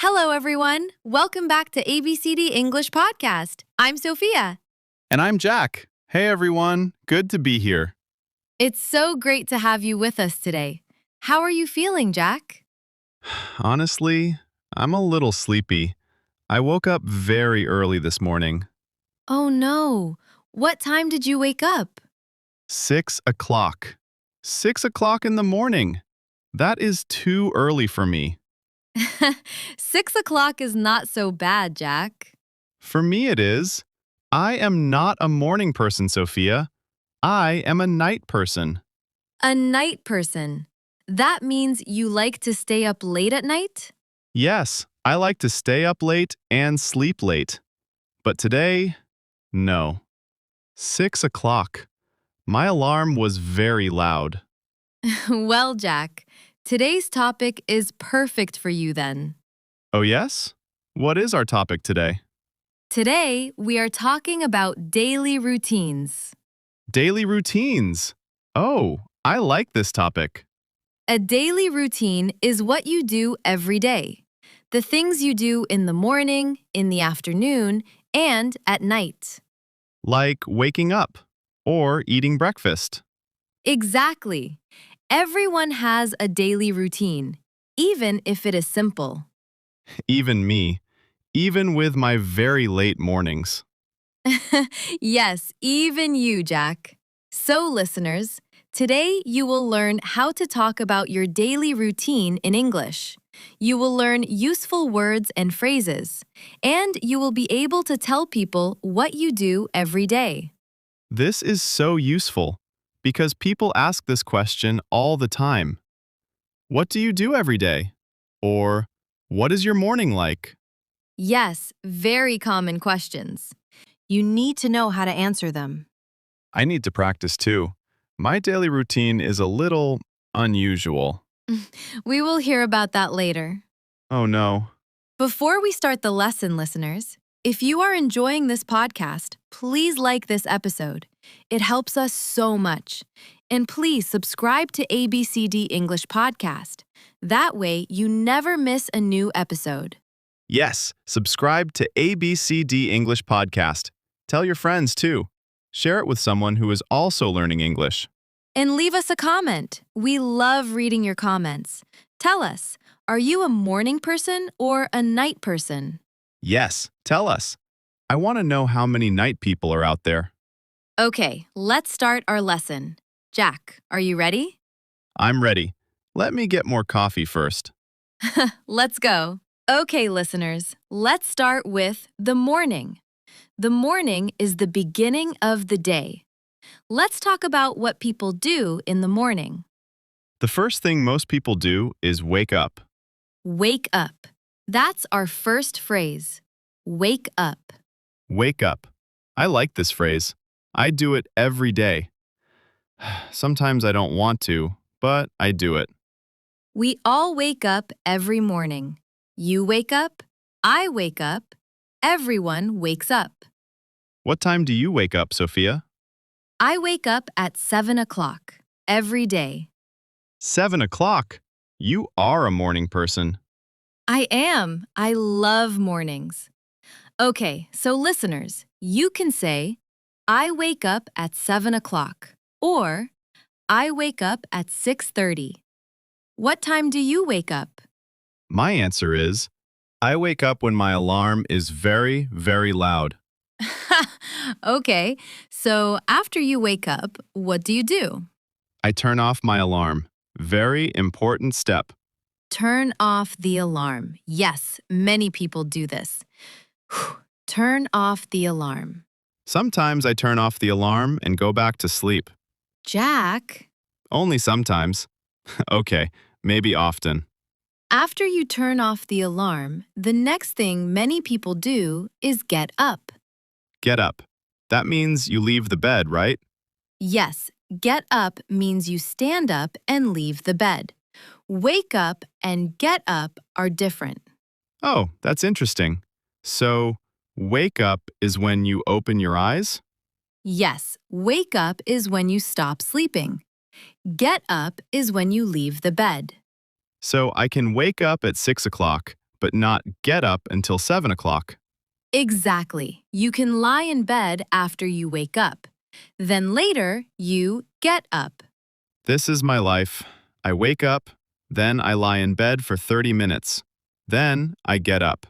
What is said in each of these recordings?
Hello, everyone. Welcome back to ABCD English Podcast. I'm Sophia. And I'm Jack. Hey, everyone. Good to be here. It's so great to have you with us today. How are you feeling, Jack? Honestly, I'm a little sleepy. I woke up very early this morning. Oh, no. What time did you wake up? 6 o'clock. 6 o'clock in the morning. That is too early for me. 6 o'clock is not so bad, Jack. For me, it is. I am not a morning person, Sophia. I am a night person. A night person. That means you like to stay up late at night? Yes, I like to stay up late and sleep late. But today, no. 6 o'clock. My alarm was very loud. Well, Jack, today's topic is perfect for you then. Oh, yes? What is our topic today? Today, we are talking about daily routines. Daily routines. Oh, I like this topic. A daily routine is what you do every day. The things you do in the morning, in the afternoon, and at night. Like waking up or eating breakfast. Exactly. Everyone has a daily routine, even if it is simple. Even me. Even with my very late mornings. Yes, even you, Jack. So, listeners, today you will learn how to talk about your daily routine in English. You will learn useful words and phrases, and you will be able to tell people what you do every day. This is so useful because people ask this question all the time. What do you do every day? Or, what is your morning like? Yes, very common questions. You need to know how to answer them. I need to practice too. My daily routine is a little unusual. We will hear about that later. Oh no. Before we start the lesson, listeners, if you are enjoying this podcast, please like this episode. It helps us so much. And please subscribe to ABCD English Podcast. That way, you never miss a new episode. Yes, subscribe to ABCD English Podcast. Tell your friends too. Share it with someone who is also learning English. And leave us a comment. We love reading your comments. Tell us, are you a morning person or a night person? Yes, tell us. I want to know how many night people are out there. Okay, let's start our lesson. Jack, are you ready? I'm ready. Let me get more coffee first. Let's go. Okay, listeners, let's start with the morning. The morning is the beginning of the day. Let's talk about what people do in the morning. The first thing most people do is wake up. Wake up. That's our first phrase. Wake up. Wake up. I like this phrase. I do it every day. Sometimes I don't want to, but I do it. We all wake up every morning. You wake up, I wake up, everyone wakes up. What time do you wake up, Sophia? I wake up at 7 o'clock every day. 7 o'clock. You are a morning person. I am. I love mornings. Okay, so listeners, you can say, I wake up at 7 o'clock, or I wake up at 6:30. What time do you wake up? My answer is, I wake up when my alarm is very, very loud. Okay, so after you wake up, what do you do? I turn off my alarm. Very important step. Turn off the alarm. Yes, many people do this. Turn off the alarm. Sometimes I turn off the alarm and go back to sleep. Jack, Only sometimes. Okay, maybe often. after you turn off the alarm, the next thing many people do is get up. Get up. That means you leave the bed, right? Yes, get up means you stand up and leave the bed. Wake up and get up are different. Oh, that's interesting. So, wake up is when you open your eyes? Yes, wake up is when you stop sleeping. Get up is when you leave the bed. So I can wake up at 6 o'clock, but not get up until 7 o'clock. Exactly. You can lie in bed after you wake up. Then later, you get up. This is my life. I wake up, then I lie in bed for 30 minutes. Then I get up.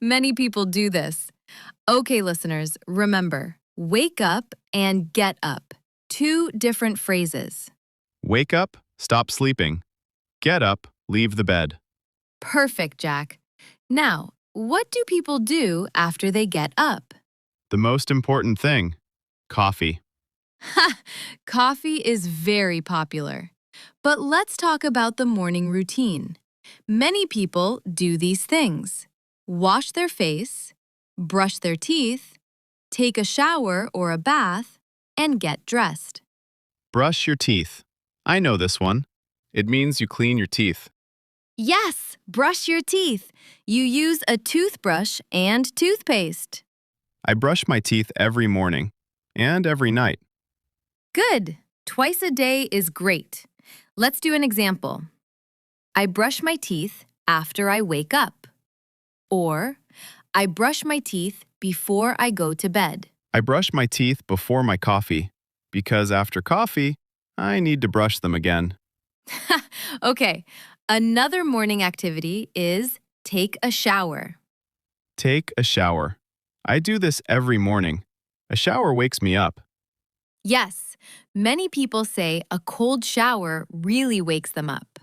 Many people do this. Okay, listeners, remember, wake up and get up. Two different phrases. Wake up, stop sleeping. Get up, leave the bed. Perfect, Jack. Now, what do people do after they get up? The most important thing, coffee. Ha! Coffee is very popular. But let's talk about the morning routine. Many people do these things. Wash their face, brush their teeth, take a shower or a bath, and get dressed. Brush your teeth. I know this one. It means you clean your teeth. Yes, brush your teeth. You use a toothbrush and toothpaste. I brush my teeth every morning and every night. Good. Twice a day is great. Let's do an example. I brush my teeth after I wake up. Or, I brush my teeth before I go to bed. I brush my teeth before my coffee because after coffee, I need to brush them again. Okay, another morning activity is take a shower. Take a shower. I do this every morning. A shower wakes me up. Yes, many people say a cold shower really wakes them up.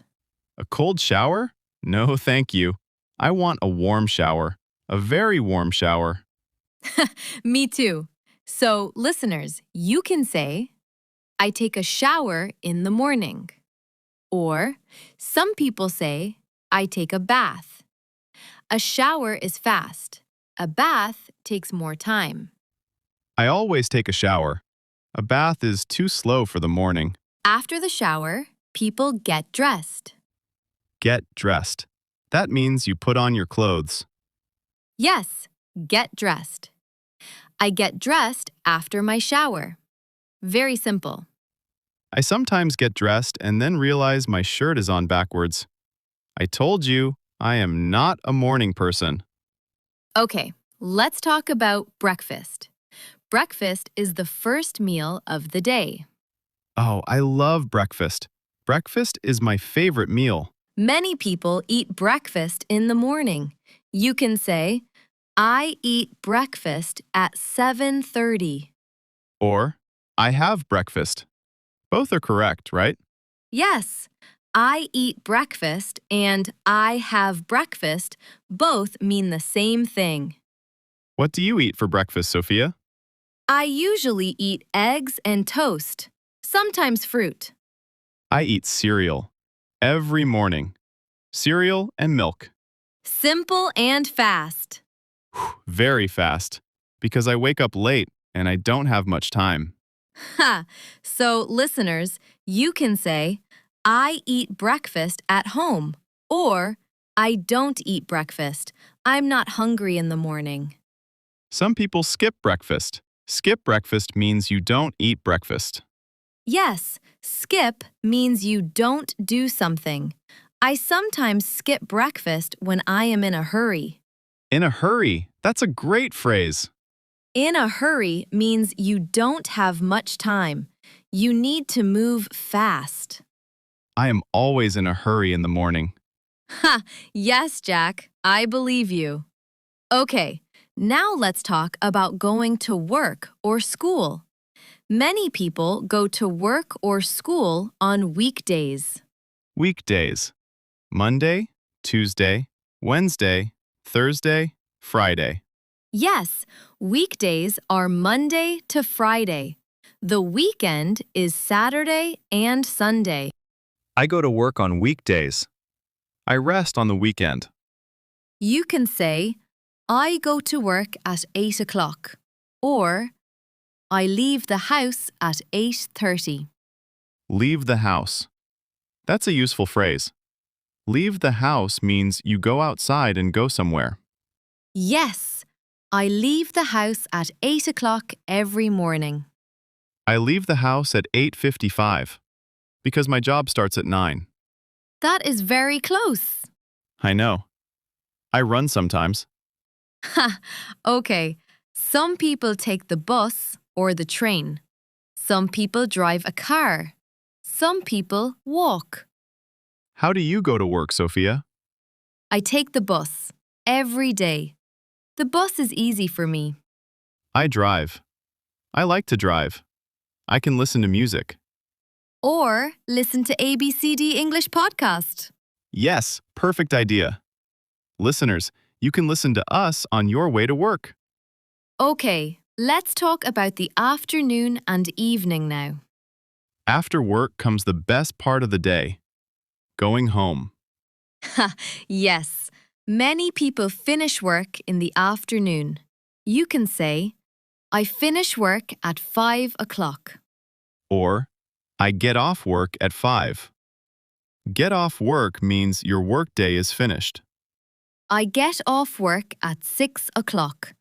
A cold shower? No, thank you. I want a warm shower. A very warm shower. Me too. So, listeners, you can say, I take a shower in the morning. Or, some people say, I take a bath. A shower is fast. A bath takes more time. I always take a shower. A bath is too slow for the morning. After the shower, people get dressed. Get dressed. That means you put on your clothes. Yes, get dressed. I get dressed after my shower. Very simple. I sometimes get dressed and then realize my shirt is on backwards. I told you, I am not a morning person. Okay, let's talk about breakfast. Breakfast is the first meal of the day. Oh, I love breakfast. Breakfast is my favorite meal. Many people eat breakfast in the morning. You can say, I eat breakfast at 7:30. Or, I have breakfast. Both are correct, right? Yes, I eat breakfast and I have breakfast both mean the same thing. What do you eat for breakfast, Sophia? I usually eat eggs and toast, sometimes fruit. I eat cereal. Every morning. Cereal and milk. Simple and fast. Very fast. Because I wake up late and I don't have much time. Ha! So, listeners, you can say, I eat breakfast at home, or I don't eat breakfast. I'm not hungry in the morning. Some people skip breakfast. Skip breakfast means you don't eat breakfast. Yes, skip means you don't do something. I sometimes skip breakfast when I am in a hurry. In a hurry. That's a great phrase. In a hurry means you don't have much time. You need to move fast. I am always in a hurry in the morning. Ha! Yes, Jack, I believe you. Okay, now let's talk about going to work or school. Many people go to work or school on weekdays. Weekdays. Monday, Tuesday, Wednesday, Thursday, Friday. Yes, weekdays are Monday to Friday. The weekend is Saturday and Sunday. I go to work on weekdays. I rest on the weekend. You can say, I go to work at 8 o'clock, or I leave the house at 8:30. Leave the house. That's a useful phrase. Leave the house means you go outside and go somewhere. Yes, I leave the house at 8 o'clock every morning. I leave the house at 8:55 because my job starts at 9. That is very close. I know. I run sometimes. Ha, okay. Some people take the bus or the train. Some people drive a car. Some people walk. How do you go to work, Sophia? I take the bus every day. The bus is easy for me. I drive. I like to drive. I can listen to music. Or listen to ABCD English podcast. Yes, perfect idea. Listeners, you can listen to us on your way to work. Okay, let's talk about the afternoon and evening now. After work comes the best part of the day, going home. Ha, yes. Many people finish work in the afternoon. You can say, I finish work at 5 o'clock. Or, I get off work at 5. Get off work means your workday is finished. I get off work at 6 o'clock.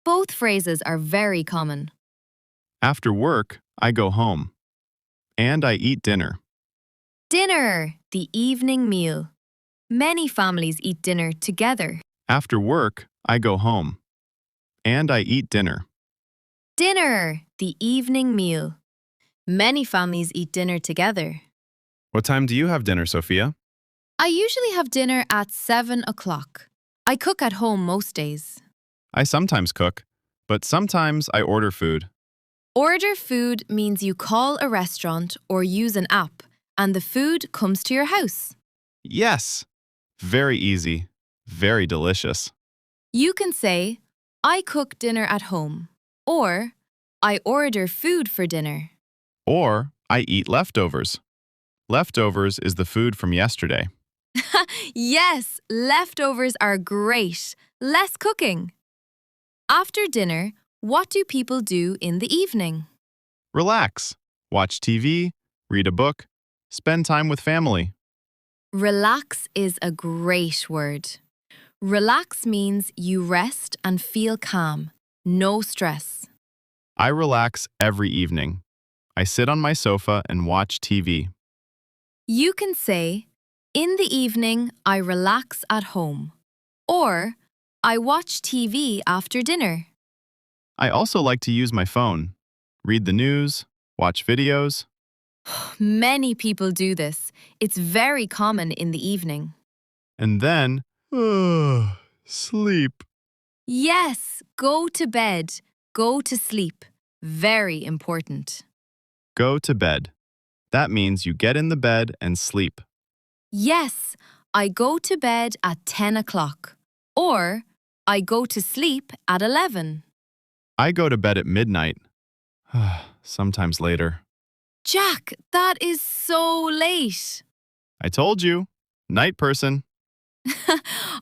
Both phrases are very common. After work, I go home. And I eat dinner. Dinner, the evening meal. Many families eat dinner together. After work, I go home. And I eat dinner. Dinner, the evening meal. Many families eat dinner together. What time do you have dinner, Sophia? I usually have dinner at 7 o'clock. I cook at home most days. I sometimes cook, but sometimes I order food. Order food means you call a restaurant or use an app and the food comes to your house. Yes! Very easy. Very delicious. You can say, I cook dinner at home, or I order food for dinner. Or, I eat leftovers. Leftovers is the food from yesterday. Yes, leftovers are great. Less cooking. After dinner, what do people do in the evening? Relax. Watch TV, read a book, spend time with family. Relax is a great word. Relax means you rest and feel calm, no stress. I relax every evening. I sit on my sofa and watch TV. You can say, in the evening, I relax at home. Or, I watch TV after dinner. I also like to use my phone, read the news, watch videos. Many people do this. It's very common in the evening. And then, sleep. Yes, go to bed. Go to sleep. Very important. Go to bed. That means you get in the bed and sleep. Yes, I go to bed at 10 o'clock. Or, I go to sleep at 11. I go to bed at midnight. Sometimes later. Jack, that is so late. I told you. Night person.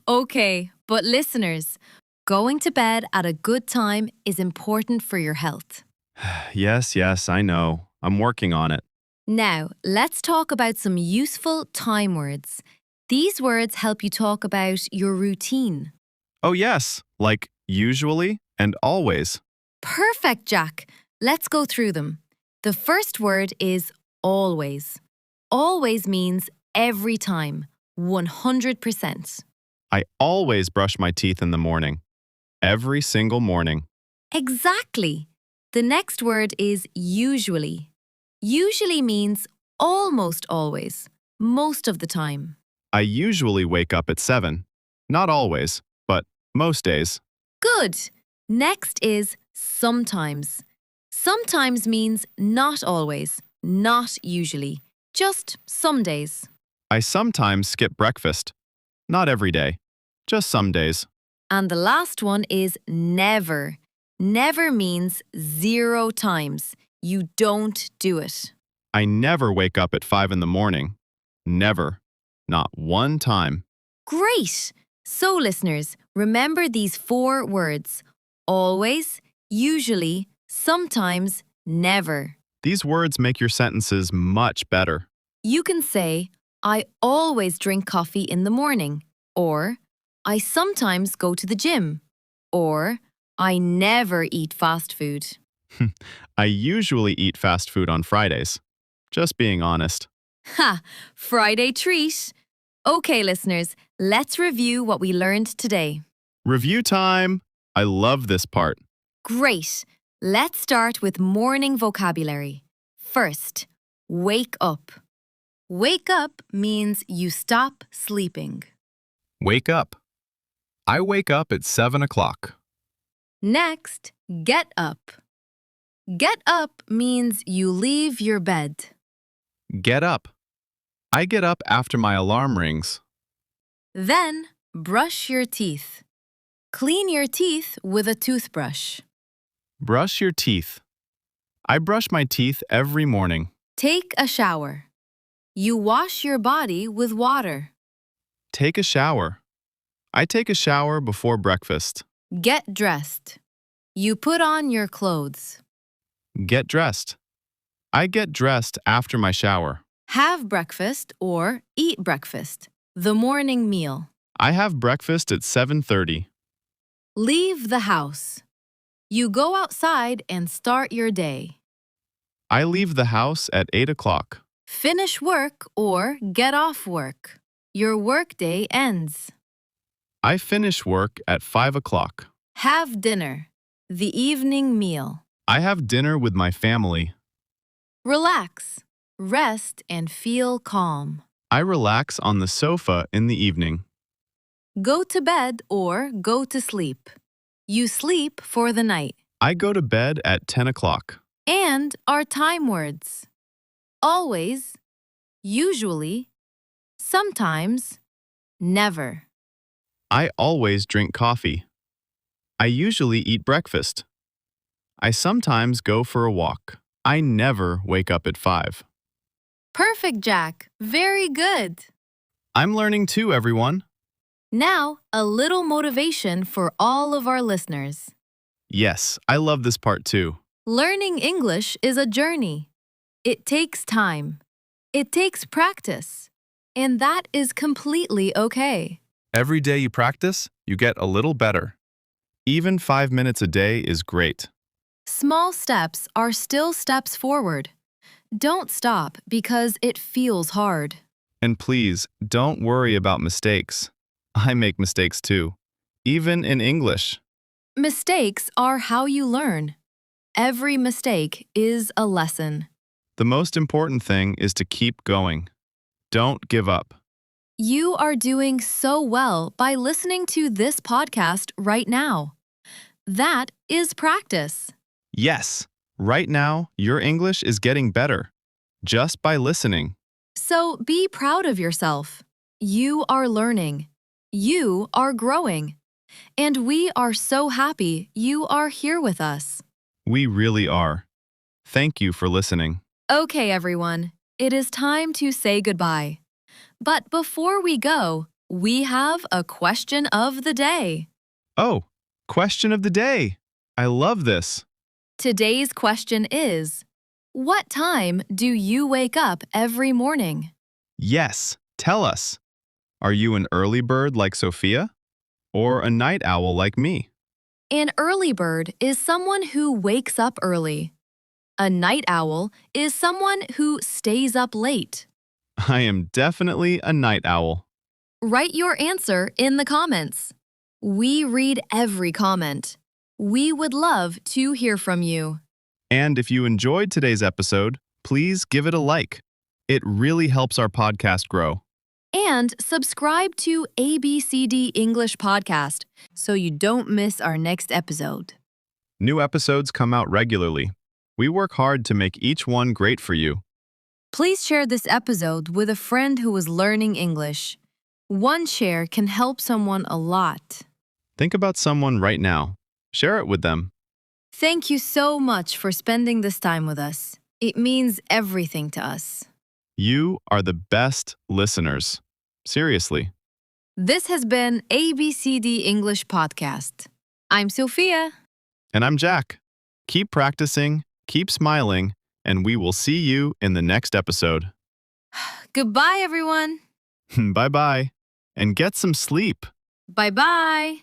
Okay, but listeners, going to bed at a good time is important for your health. Yes, I know. I'm working on it. Now, let's talk about some useful time words. These words help you talk about your routine. Oh, yes, like usually and always. Perfect, Jack. Let's go through them. The first word is always. Always means every time, 100%. I always brush my teeth in the morning. Every single morning. Exactly. The next word is usually. Usually means almost always, most of the time. I usually wake up at 7. Not always, but most days. Good. Next is sometimes. Sometimes means not always, not usually, just some days. I sometimes skip breakfast. Not every day, just some days. And the last one is never. Never means 0 times. You don't do it. I never wake up at 5 in the morning. Never. Not one time. Great! So, listeners, remember these 4 words. Always, usually, sometimes, never. These words make your sentences much better. You can say, I always drink coffee in the morning. Or, I sometimes go to the gym. Or, I never eat fast food. I usually eat fast food on Fridays. Just being honest. Ha! Friday treat. Okay, listeners, let's review what we learned today. Review time. I love this part. Great. Let's start with morning vocabulary. First, wake up. Wake up means you stop sleeping. Wake up. I wake up at 7 o'clock. Next, get up. Get up means you leave your bed. Get up. I get up after my alarm rings. Then, brush your teeth. Clean your teeth with a toothbrush. Brush your teeth. I brush my teeth every morning. Take a shower. You wash your body with water. Take a shower. I take a shower before breakfast. Get dressed. You put on your clothes. Get dressed. I get dressed after my shower. Have breakfast or eat breakfast, the morning meal. I have breakfast at 7:30. Leave the house. You go outside and start your day. I leave the house at 8 o'clock. Finish work or get off work. Your workday ends. I finish work at 5 o'clock. Have dinner, the evening meal. I have dinner with my family. Relax, rest, and feel calm. I relax on the sofa in the evening. Go to bed or go to sleep. You sleep for the night. I go to bed at 10 o'clock. And our time words. Always, usually, sometimes, never. I always drink coffee. I usually eat breakfast. I sometimes go for a walk. I never wake up at 5. Perfect, Jack. Very good. I'm learning too, everyone. Now, a little motivation for all of our listeners. Yes, I love this part too. Learning English is a journey. It takes time. It takes practice. And that is completely okay. Every day you practice, you get a little better. Even 5 minutes a day is great. Small steps are still steps forward. Don't stop because it feels hard. And please, don't worry about mistakes. I make mistakes too, even in English. Mistakes are how you learn. Every mistake is a lesson. The most important thing is to keep going. Don't give up. You are doing so well by listening to this podcast right now. That is practice. Yes, right now, your English is getting better, just by listening. So be proud of yourself. You are learning. You are growing. And we are so happy you are here with us. We really are. Thank you for listening. Okay, everyone, it is time to say goodbye. But before we go, we have a question of the day. Oh, question of the day. I love this. Today's question is, what time do you wake up every morning? Yes, tell us. Are you an early bird like Sophia? Or a night owl like me? An early bird is someone who wakes up early. A night owl is someone who stays up late. I am definitely a night owl. Write your answer in the comments. We read every comment. We would love to hear from you. And if you enjoyed today's episode, please give it a like. It really helps our podcast grow. And subscribe to ABCD English Podcast so you don't miss our next episode. New episodes come out regularly. We work hard to make each one great for you. Please share this episode with a friend who is learning English. One share can help someone a lot. Think about someone right now. Share it with them. Thank you so much for spending this time with us. It means everything to us. You are the best listeners. Seriously. This has been ABCD English Podcast. I'm Sophia. And I'm Jack. Keep practicing, keep smiling, and we will see you in the next episode. Goodbye, everyone. Bye-bye. And get some sleep. Bye-bye.